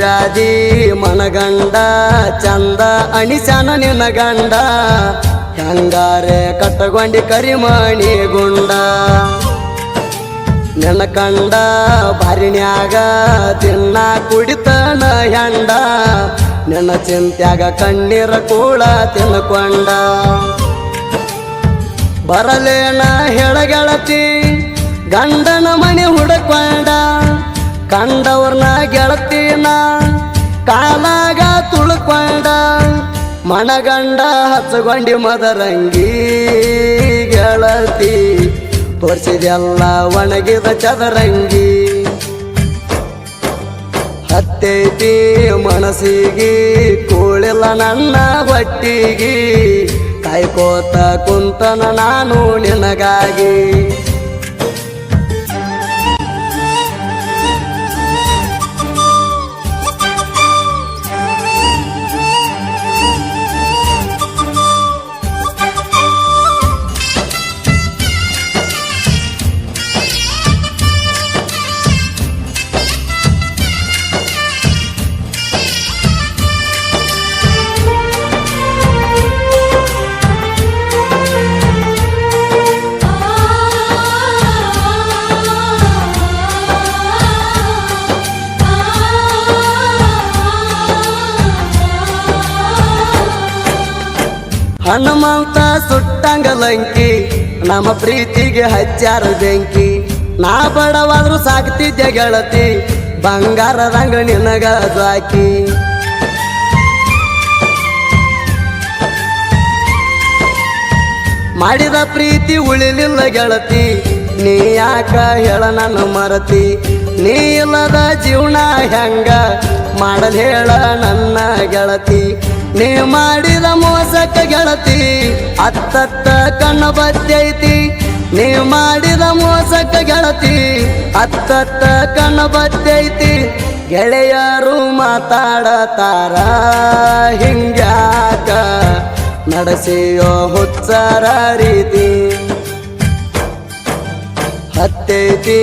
ಹೆಂಗಾದಿ ಮನಗಂಡ ಚಂದ ಅಣಿಸ್ಯಾನ ನಿನ್ನ ಗಂಡ ಹೆಂಗಾರೆ ಕಟ್ಟಗೊಂಡಿ ಕರಿಮಣಿ ಗುಂಡ ನಿನ್ನ ಕಂಡ ಬಾರಿನ್ಯಾಗ ತಿನ್ನ ಕುಡಿತನ ಹೆಂಡ ನಿನ್ನ ಚಿಂತ್ಯಾಗ ಕಣ್ಣೀರ ಕೂಡ ತಿನ್ಕೊಂಡ ಬರಲೇನ ಹೇಳಗೆಳತಿ ಗಂಡನ ಮನೆ ಹುಡುಕೊಂಡ ಕಂಡವ್ರನ್ನ ಗೆಳತಿನ ಕಾಲಾಗ ತುಳ್ಕೊಂಡ ಮನಗಂಡ ಹಚ್ಚಗೊಂಡಿ ಮದರಂಗಿ ಗೆಳತಿ ತೋರ್ಸಿದೆಲ್ಲ ಒಣಗಿದ ಚದರಂಗಿ ಹತ್ತೈತಿ ಮನಸ್ಸಿಗೆ ಕೂಳಿಲ್ಲ ನನ್ನ ಹೊಟ್ಟಿಗೆ ಕಾಯ್ಕೋತ ಕುಂತನ ನಾನು ನಿನಗಾಗಿ ಹನುಮಂತ ಸುಟ್ಟಂಗಲಂಕಿ ನಮ್ಮ ಪ್ರೀತಿಗೆ ಹಚ್ಚಾರ ಬೆಂಕಿ ನಾ ಬಡವಾದ್ರು ಸಾಕ್ತಿದ್ದೆ ಗೆಳತಿ ಬಂಗಾರದಂಗ ನಿನಗ ಸಾಕಿ ಮಾಡಿದ ಪ್ರೀತಿ ಉಳಿಲಿಲ್ಲ ಗೆಳತಿ ನೀ ಯಾಕ ಹೇಳ ನನ್ನ ಮರತಿ ನೀ ಇಲ್ಲದ ಜೀವನ ಹೆಂಗ ಮಾಡಲ್ ಹೇಳ ನನ್ನ ಗೆಳತಿ ನೀ ಮಾಡಿದ ಮೋಸಕ್ಕ ಗೆಳತಿ ಅತ್ತತ್ತ ಕಣ್ಣು ಬತ್ತೈತಿ ನೀ ಮಾಡಿದ ಮೋಸಕ್ಕ ಗೆಳತಿ ಅತ್ತತ್ತ ಕಣ್ಣು ಬತ್ತೈತಿ ಗೆಳೆಯರು ಮಾತಾಡತಾರ ಹಿಂಗ್ಯಾಕ ನಡೆಸಿಯೋ ಹುಚ್ಚರ ರೀತಿ ಹತ್ತೈತಿ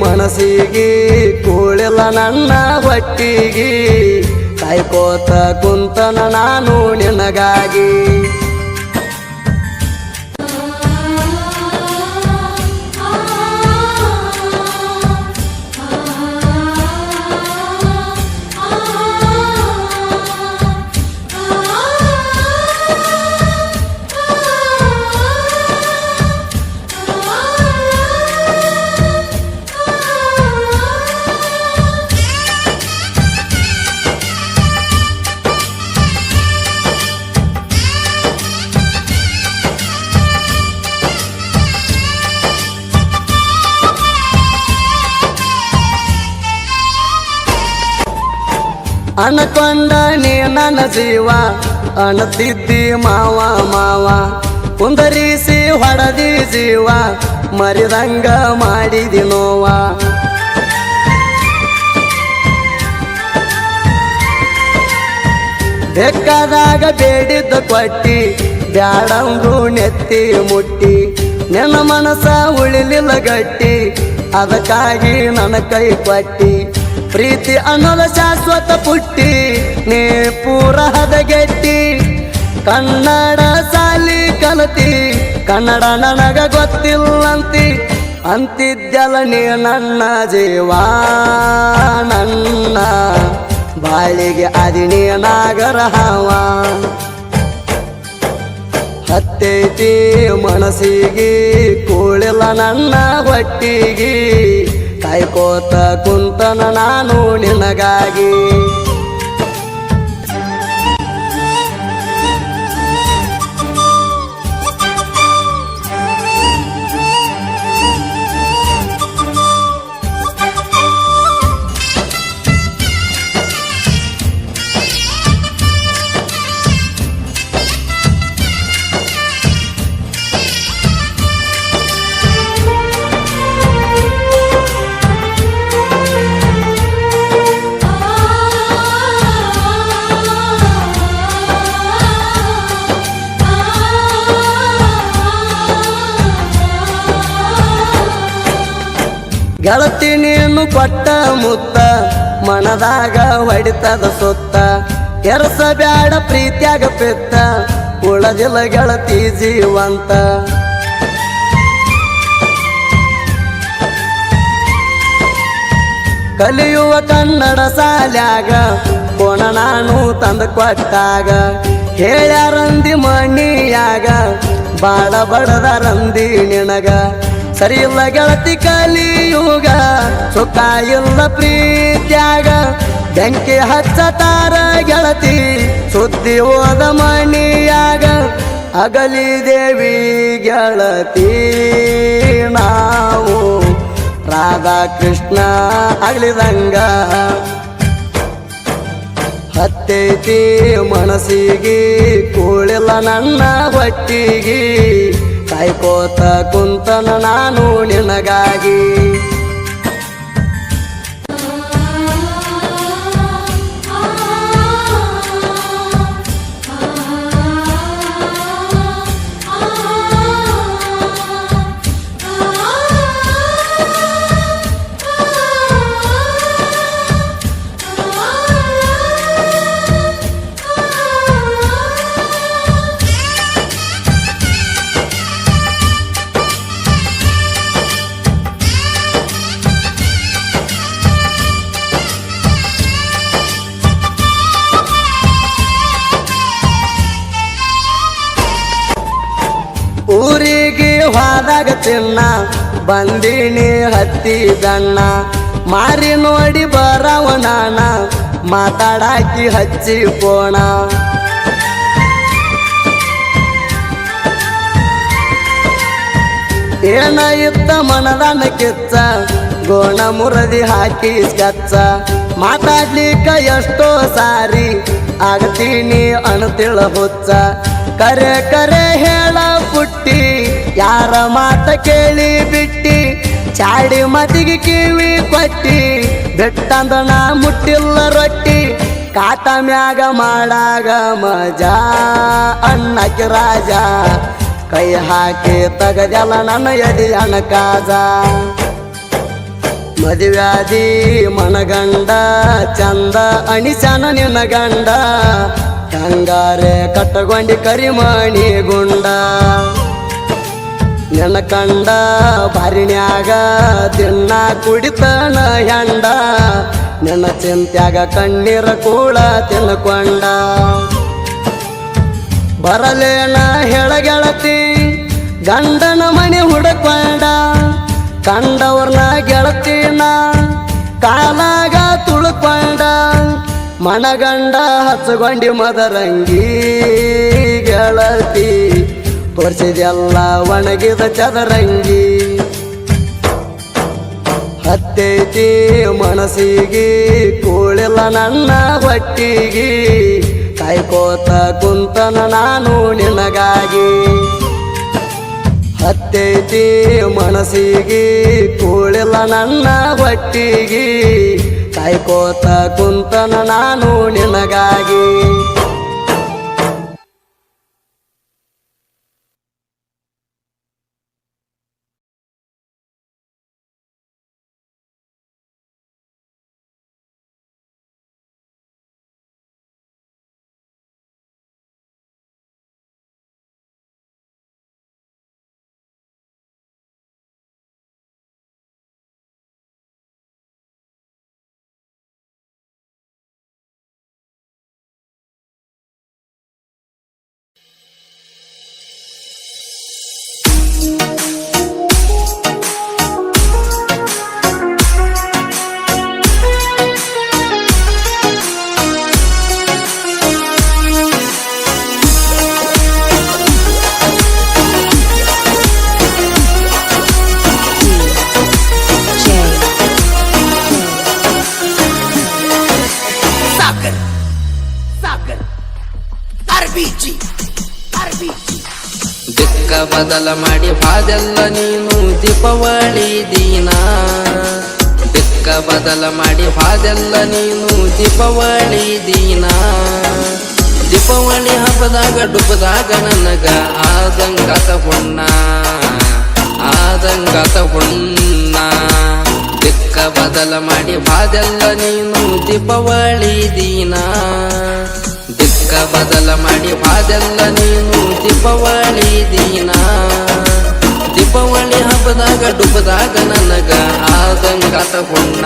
ಮನಸ್ಸಿಗೆ ಕೂಳಿಲ್ಲ ನನ್ನ ಹೊಟ್ಟಿಗೆ ಕಾಯ್ಕೋತ ಕುಂತನ ನಾನು ನಿನಗಾಗಿ ಅನಕೊಂಡ ನೀ ನನ್ನ ಜೀವ ಅಣತಿದ್ದಿ ಮಾವ ಮಾವ ಕುಂದರಿಸಿ ಹೊಡದಿ ಜೀವ ಮರಿದಂಗ ಮಾಡಿದಿ ನೋವ ಬೇಕಾದಾಗ ಬೇಡಿದ್ದ ಕೊಟ್ಟಿ ಬ್ಯಾಡಂದ್ರು ನೆತ್ತಿ ಮುಟ್ಟಿ ನಿನ್ನ ಮನಸ ಉಳಿಲಿಲ್ಲ ಗಟ್ಟಿ ಅದಕ್ಕಾಗಿ ನನ್ನ ಕೈ ಕೊಟ್ಟಿ ಪ್ರೀತಿ ಅನ್ನೋದ ಶಾಶ್ವತ ಪುಟ್ಟಿ ನೀ ಪೂರ ಹದಗೆಟ್ಟಿ ಕನ್ನಡ ಸಾಲಿ ಕಲತಿ ಕನ್ನಡ ನನಗ ಗೊತ್ತಿಲ್ಲಂತಿ ಅಂತಿದ್ದಲ್ಲ ನೀ ನನ್ನ ಜೀವ ನನ್ನ ಬಾಳಿಗೆ ಅದಿನಿ ನಾಗರ ಹಾವ ಹತ್ತೈತಿ ಮನಸ್ಸಿಗೆ ಕೂಳಿಲ್ಲ ನನ್ನ ಹೊಟ್ಟಿಗೆ ಕಾಯ್ಕೋತ ಕುಂತನ ನಾನು ನಿನಗಾಗಿ ಗೆಳತಿ ನೀನು ಕೊಟ್ಟ ಮುತ್ತ ಮನದಾಗ ಹೊಡಿತದ ಸುತ್ತ ಕೆರಸ ಬ್ಯಾಡ ಪ್ರೀತ್ಯಾಗ ಪಿತ್ತ ಉಳದಿಲ್ಲ ಗೆಳತಿ ಜೀವಂತ ಕಲಿಯುವ ಕನ್ನಡ ಸಾಲ್ಯಾಗ ಕೋಣ ನಾನು ತಂದು ಕೊಟ್ಟಾಗ ಹೇಳ್ಯಾರಂದಿ ಮಣಿಯಾಗ ಬಾಳ ಬಡದರಂದಿ ನಿನಗ ಸರಿ ಇಲ್ಲ ಗೆಳತಿ ಕಲಿಯುಗ ಸುಖ ಇಲ್ಲ ಪ್ರೀತ್ಯಾಗ ಬೆಂಕಿ ಹಚ್ಚತಾರ ಗೆಳತಿ ಸುದ್ದಿ ಹೋದ ಮಣಿಯಾಗ ಅಗಲಿ ದೇವಿ ಗೆಳತಿ ನಾವು ರಾಧಾ ಕೃಷ್ಣ ಅಗಲಿದಂಗ ಹತ್ತೈತಿ ಮನಸ್ಸಿಗೆ ಕೂಳಿಲ್ಲ ನನ್ನ ಹೊಟ್ಟಿಗೆ ಕಾಯ್ಕೋತ ಕುಂತನ ನಾನು ನಿನಗಾಗಿ ಊರಿಗೆ ಹೋದಾಗ ತಿನ್ನ ಬಂದಿನಿ ಹತ್ತಿ ಗಣ್ಣ ಮಾರಿ ನೋಡಿ ಬರವನಾನ ಮಾತಾಡಾಕಿ ಹಚ್ಚಿ ಪೋಣ ಏನ ಇತ್ತ ಮನದನ ಕಿಚ್ಚ ಗೋಣ ಮುರದಿ ಹಾಕಿ ಸ್ಕಚ್ಚ ಮಾತಾಡ್ಲಿಕ್ಕ ಎಷ್ಟೋ ಸಾರಿ ಆಗ್ತೀನಿ ಅಣತಿಳ ಹುಚ್ಚ ಕರೆ ಕರೆ ಹೇಳ ಪುಟ್ಟಿ ಯಾರ ಮಾತ ಕೇಳಿ ಬಿಟ್ಟಿ ಚಾಡಿ ಮತಿಗೆ ಕಿವಿ ಕೊಟ್ಟಿ ಬೆಟ್ಟಂದಣ ಮುಟ್ಟಿಲ್ಲ ರೊಟ್ಟಿ ಕಾಟ ಮ್ಯಾಗ ಮಾಡಾಗ ಮಜಾ ಅಣ್ಣಕ್ಕೆ ರಾಜ ಕೈ ಹಾಕಿ ತಗದಲ್ಲ ನನ್ನ ಎದಿ ಅಣಕಾಜ ಮದುವ್ಯಾದಿ ಮನಗಂಡ ಚಂದ ಅಣಿಸನ ನಿನ್ನ ಗಂಡ ಹಂಗಾರೆ ಕಟ್ಟಗೊಂಡಿ ಕರಿಮಣಿ ಗುಂಡ ನಿನ್ನ ಕಂಡ ಬಾರಿಣ್ಯಾಗ ದಿನ ಕುಡಿತನ ಹೆಂಡ ನಿನ್ನ ಚಿಂತ್ಯಾಗ ಕಣ್ಣೀರ ಕೂಡ ತಿನ್ಕೊಂಡ ಬರಲೇನ ಹೆಳಗೆಳತಿ ಗಂಡನ ಮನೆ ಹುಡುಕೊಂಡ ಕಂಡವ್ರನ್ನ ಗೆಳತಿನ ಕಾಲಾಗ ತುಳ್ಕೊಂಡ ಮನಗಂಡ ಹಚ್ಚಗೊಂಡಿ ಮದರಂಗಿ ಗೆಳತಿ ತೋರ್ಸಿದೆಲ್ಲ ಒಣಗಿದ ಚದರಂಗಿ ಹತ್ತೈತಿ ಮನಸ್ಸಿಗೆ ಕೂಳಿಲ್ಲ ನನ್ನ ಹೊಟ್ಟಿಗೆ ಕಾಯ್ಕೋತ ಕುಂತನ ನಾನು ನಿನಗಾಗಿ ಹತ್ತೈತಿ ಮನಸ್ಸಿಗೆ ಕೂಳಿಲ್ಲ ನನ್ನ ಹೊಟ್ಟಿಗೆ ಕಾಯ್ಕೋತ ಕುಂತನ ನಾನು ನಿನಗಾಗಿ ದಿಕ್ಕ ಬದಲ ಮಾಡಿ ಹಾದೆಲ್ಲ ನೀನು ದೀಪಾವಳಿ ದಿನ ದಿಕ್ಕ ಬದಲ ಮಾಡಿ ಹಾದೆಲ್ಲ ನೀನು ದೀಪಾವಳಿ ದಿನ ದೀಪಾವಳಿ ಹಬ್ಬದಾಗ ಡುಬ್ಬದಾಗ ನನಗ ಆದಂಗಾತ ಹುಣ್ಣ ದಿಕ್ಕ ಬದಲ ಮಾಡಿ ಬಾದೆಲ್ಲ ನೀನು ದೀಪಾವಳಿ ದಿನ ದಿಕ್ಕ ಬದಲ ಮಾಡಿ ಬಾದೆಲ್ಲ ನೀನು ದೀಪಾವಳಿ ದಿನ ದೀಪಾವಳಿ ಹಬ್ಬದಾಗ ಡುಬ್ಬದಾಗ ನನಗ ಆದಂಗಾತ ಹುಣ್ಣ